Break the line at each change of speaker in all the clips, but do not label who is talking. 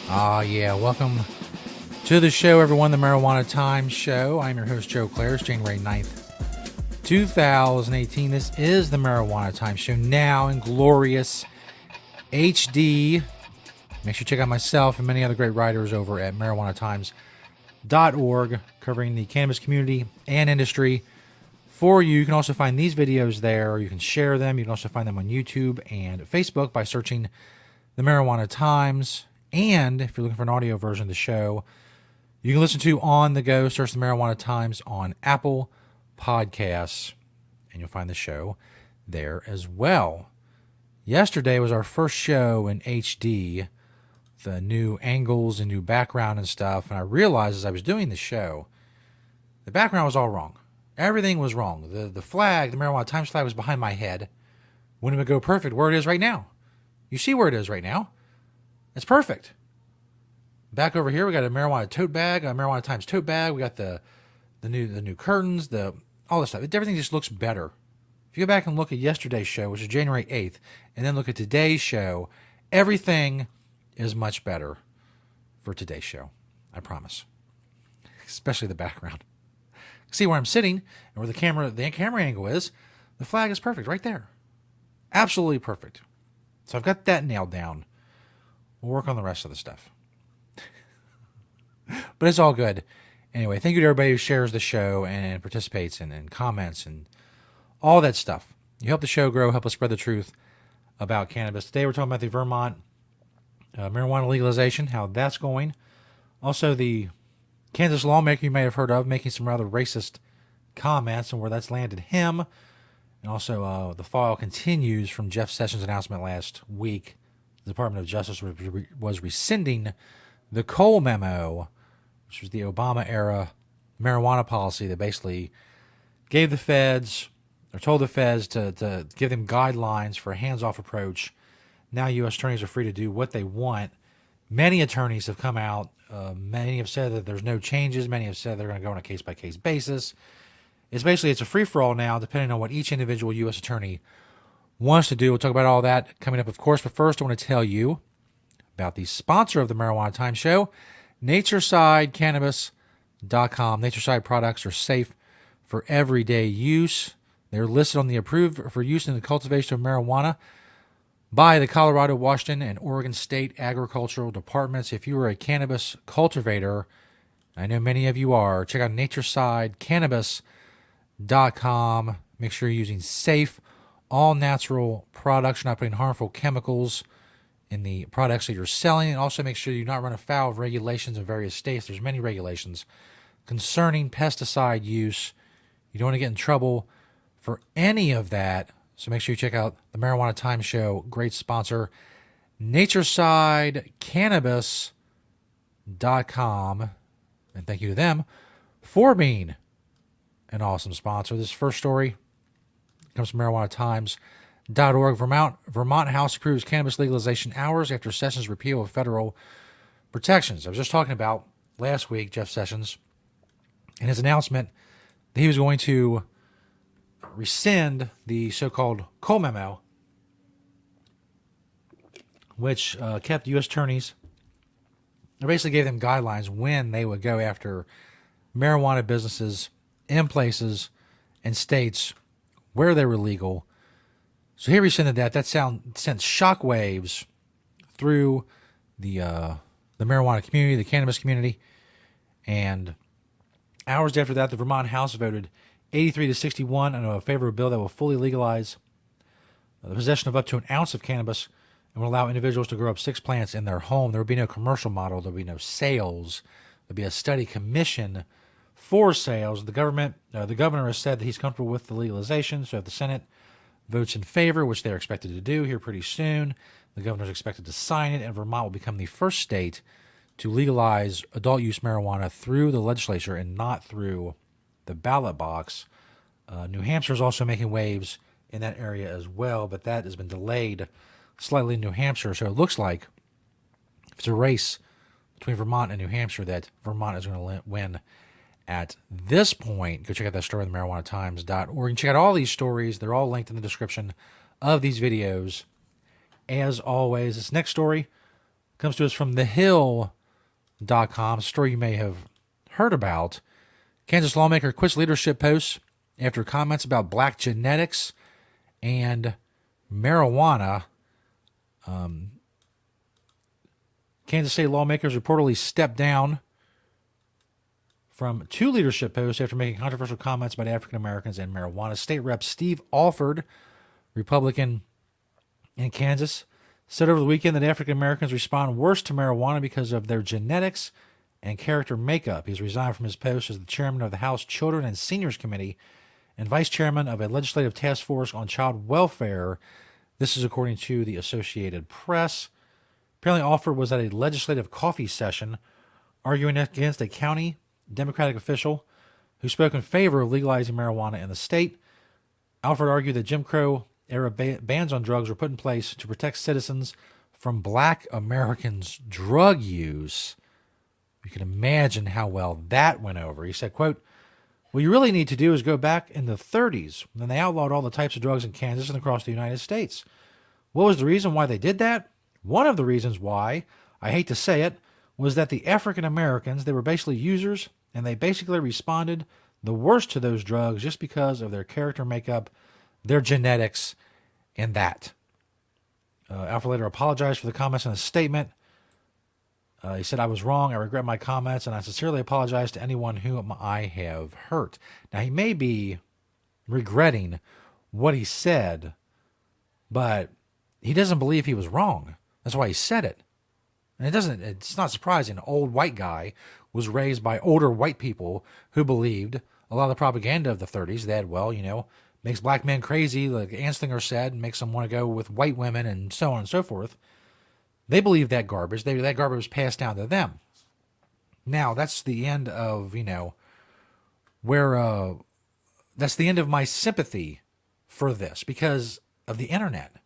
Yeah, welcome to the show, everyone, the Marijuana Times Show. I'm your host, Joe Klare. It's January 9th, 2018. This is the Marijuana Times Show, now in glorious HD. Make sure you check out myself and many other great writers over at marijuanatimes.org, covering the cannabis community and industry for you. You can also find these videos there. You can share them. You can also find them on YouTube and Facebook by searching the Marijuana Times. And if you're looking for an audio version of the show, you can listen to on the go. Search the Marijuana Times on Apple Podcasts, and you'll find the show there as well. Yesterday was our first show in HD, the new angles and new background and stuff. And I realized as I was doing the show, the background was all wrong. Everything was wrong. The flag, the Marijuana Times flag, was behind my head when it would go perfect where it is right now. You see where it is right now. It's perfect. Back over here, we got a marijuana tote bag, a Marijuana Times tote bag. We got the new curtains, all this stuff. Everything just looks better. If you go back and look at yesterday's show, which is January 8th, and then look at today's show, everything is much better for today's show. I promise. Especially the background. See where I'm sitting and where the camera angle is. The flag is perfect right there. Absolutely perfect. So I've got that nailed down. We'll work on the rest of the stuff. But it's all good. Anyway, thank you to everybody who shares the show and participates and comments and all that stuff. You help the show grow, help us spread the truth about cannabis. Today we're talking about the Vermont marijuana legalization, how that's going. Also the Kansas lawmaker you may have heard of making some rather racist comments and where that's landed him. And also the fall continues from Jeff Sessions' announcement last week. The Department of Justice was rescinding the Cole memo, which was the Obama-era marijuana policy that basically gave the feds, or told the feds to give them guidelines for a hands-off approach. Now U.S. attorneys are free to do what they want. Many attorneys have come out. Many have said that there's no changes. Many have said they're going to go on a case-by-case basis. It's a free-for-all now, depending on what each individual U.S. attorney wants to do. We'll talk about all that coming up, of course. But first, I want to tell you about the sponsor of the Marijuana Times Show, Natureside Cannabis.com. Natureside products are safe for everyday use. They're listed on the approved for use in the cultivation of marijuana by the Colorado, Washington, and Oregon State Agricultural Departments. If you are a cannabis cultivator, I know many of you are, check out NatureSideCannabis.com. Make sure you're using safe, all-natural products. You're not putting harmful chemicals in the products that you're selling. And also make sure you do not run afoul of regulations in various states. There's many regulations concerning pesticide use. You don't want to get in trouble for any of that. So make sure you check out the Marijuana Times Show. Great sponsor, NatureSideCannabis.com. And thank you to them for being an awesome sponsor. This first story comes from MarijuanaTimes.org. Vermont House approves cannabis legalization hours after Sessions' repeal of federal protections. I was just talking about last week, Jeff Sessions, and his announcement that he was going to rescind the so-called Cole memo, which kept U.S. attorneys, or basically gave them guidelines when they would go after marijuana businesses in places and states where they were legal. So he rescinded that. That sent shockwaves through the marijuana community, the cannabis community. And hours after that, the Vermont House voted 83-61 in a favor of a bill that will fully legalize the possession of up to an ounce of cannabis and will allow individuals to grow up 6 plants in their home. There would be no commercial model. There would be no sales. There would be a study commission for sales. The governor has said that he's comfortable with the legalization. So if the Senate votes in favor, which they're expected to do here pretty soon, the governor's expected to sign it, and Vermont will become the first state to legalize adult use marijuana through the legislature and not through the ballot box. New Hampshire is also making waves in that area as well, but that has been delayed slightly in New Hampshire. So it looks like if it's a race between Vermont and New Hampshire, that Vermont is going to win at this point. Go check out that story on the marijuanatimes.org. And check out all these stories. They're all linked in the description of these videos. As always, this next story Comes to us from thehill.com, a story you may have heard about. Kansas lawmaker quits leadership posts after comments about black genetics and marijuana. Kansas State lawmakers reportedly stepped down from 2 leadership posts after making controversial comments about African Americans and marijuana. State Rep Steve Alford, Republican in Kansas, said over the weekend that African Americans respond worse to marijuana because of their genetics and character makeup. He's resigned from his post as the chairman of the House Children and Seniors Committee and vice chairman of a legislative task force on child welfare. This is according to the Associated Press. Apparently, Alford was at a legislative coffee session arguing against a county Democratic official who spoke in favor of legalizing marijuana in the state. Alford argued that Jim Crow-era bans on drugs were put in place to protect citizens from black Americans' drug use. You can imagine how well that went over. He said, quote, "What you really need to do is go back in the 30s when they outlawed all the types of drugs in Kansas and across the United States. What was the reason why they did that? One of the reasons why, I hate to say it, was that the African Americans, they were basically users, and they basically responded the worst to those drugs just because of their character makeup, their genetics, and that." Alfred later apologized for the comments in a statement. He said, "I was wrong. I regret my comments, and I sincerely apologize to anyone whom I have hurt." Now, he may be regretting what he said, but he doesn't believe he was wrong. That's why he said it. And it's not surprising. An old white guy was raised by older white people who believed a lot of the propaganda of the 30s that, well, makes black men crazy, like Anslinger said, and makes them want to go with white women and so on and so forth. They believed that garbage. That garbage was passed down to them. Now, that's the end of, that's the end of my sympathy for this because of the internet.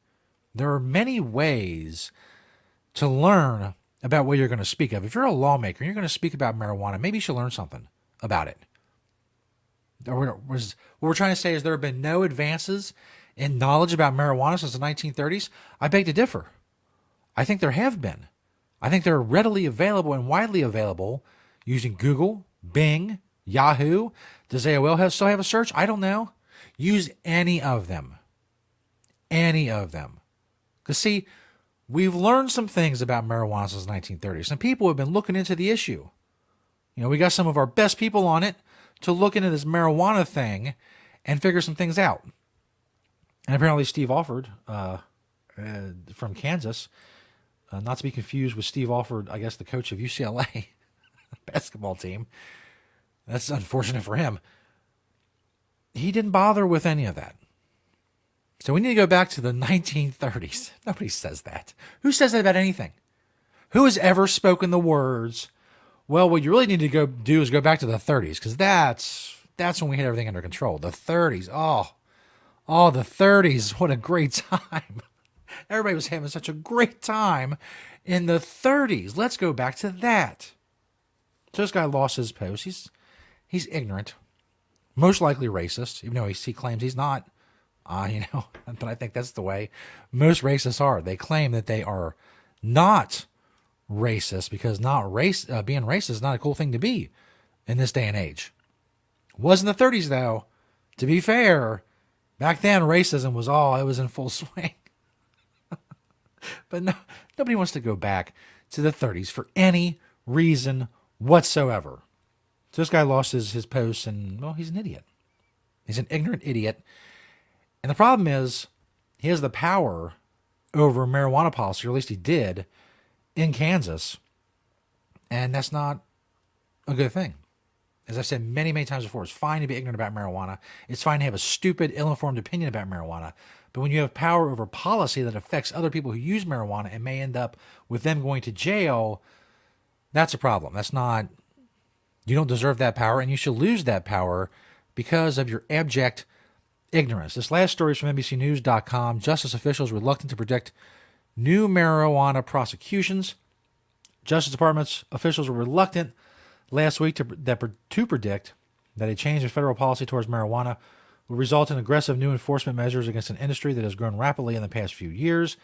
There are many ways to learn about what you're going to speak of. If you're a lawmaker and you're going to speak about marijuana, maybe you should learn something about it. What we're trying to say is there have been no advances in knowledge about marijuana since the 1930s. I beg to differ. I think there have been. I think they're readily available and widely available using Google, Bing, Yahoo. Does AOL still have a search? I don't know. Use any of them. Any of them. Because see, we've learned some things about marijuana since the 1930s. Some people have been looking into the issue. We got some of our best people on it to look into this marijuana thing and figure some things out. And apparently Steve Alford from Kansas, not to be confused with Steve Alford, I guess the coach of UCLA basketball team. That's unfortunate for him. He didn't bother with any of that. So we need to go back to the 1930s. Nobody says that. Who says that about anything? Who has ever spoken the words, well, what you really need to go do is go back to the 30s, because that's when we had everything under control. The 30s. Oh, the 30s. What a great time. Everybody was having such a great time in the 30s. Let's go back to that. So this guy lost his post. He's ignorant. Most likely racist, even though he claims he's not. But I think that's the way most racists are. They claim that they are not racist because being racist is not a cool thing to be in this day and age. Was in the 30s, though. To be fair, back then racism was in full swing. But no, nobody wants to go back to the 30s for any reason whatsoever. So this guy lost his post, and, well, he's an idiot. He's an ignorant idiot. And the problem is, he has the power over marijuana policy, or at least he did, in Kansas. And that's not a good thing. As I've said many, many times before, it's fine to be ignorant about marijuana. It's fine to have a stupid, ill-informed opinion about marijuana. But when you have power over policy that affects other people who use marijuana and may end up with them going to jail, that's a problem. You don't deserve that power, and you should lose that power because of your abject ignorance. This last story is from NBCNews.com. Justice officials reluctant to predict new marijuana prosecutions. Justice Department's officials were reluctant last week to predict that a change in federal policy towards marijuana will result in aggressive new enforcement measures against an industry that has grown rapidly in the past few years.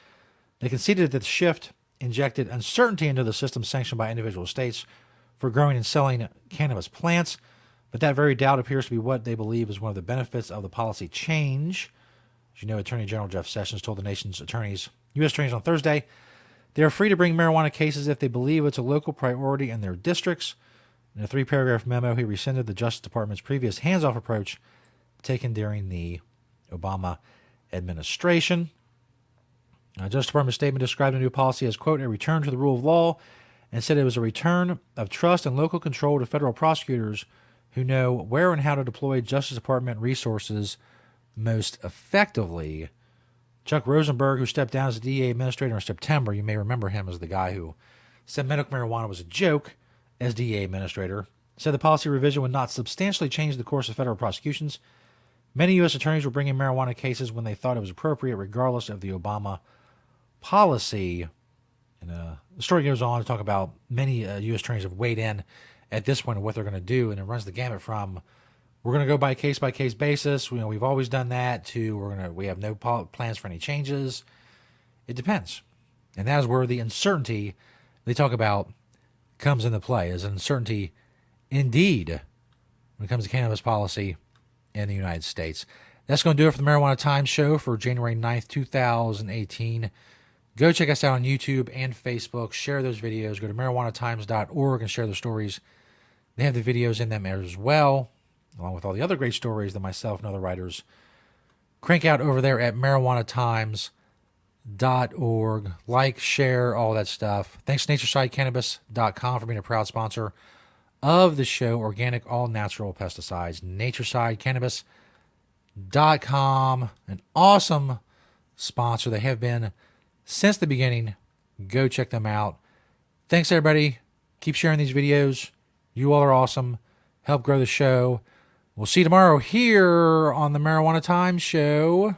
They conceded that the shift injected uncertainty into the system sanctioned by individual states for growing and selling cannabis plants. But that very doubt appears to be what they believe is one of the benefits of the policy change. As you know, Attorney General Jeff Sessions told the nation's U.S. attorneys on Thursday, they are free to bring marijuana cases if they believe it's a local priority in their districts. In a 3-paragraph memo, he rescinded the Justice Department's previous hands-off approach taken during the Obama administration. Justice Department statement described the new policy as, quote, a return to the rule of law, and said it was a return of trust and local control to federal prosecutors who know where and how to deploy Justice Department resources most effectively. Chuck Rosenberg, who stepped down as the DEA administrator in September, you may remember him as the guy who said medical marijuana was a joke as DEA administrator, said the policy revision would not substantially change the course of federal prosecutions. Many U.S. attorneys were bringing marijuana cases when they thought it was appropriate, regardless of the Obama policy. And the story goes on to talk about many U.S. attorneys have weighed in at this point of what they're going to do, and it runs the gamut from we're going to go by case-by-case basis. We've always done that to we have no plans for any changes. It depends. And that is where the uncertainty they talk about comes into play, is uncertainty indeed when it comes to cannabis policy in the United States. That's going to do it for the Marijuana Times show for January 9th, 2018. Go check us out on YouTube and Facebook. Share those videos. Go to marijuanatimes.org and share the stories. They have the videos in them as well, along with all the other great stories that myself and other writers crank out over there at marijuanatimes.org. Like, share, all that stuff. Thanks to naturesideCannabis.com for being a proud sponsor of the show. Organic, all-natural pesticides. naturesideCannabis.com. An awesome sponsor. They have been since the beginning. Go check them out. Thanks, everybody. Keep sharing these videos. You all are awesome. Help grow the show. We'll see you tomorrow here on the Marijuana Times show.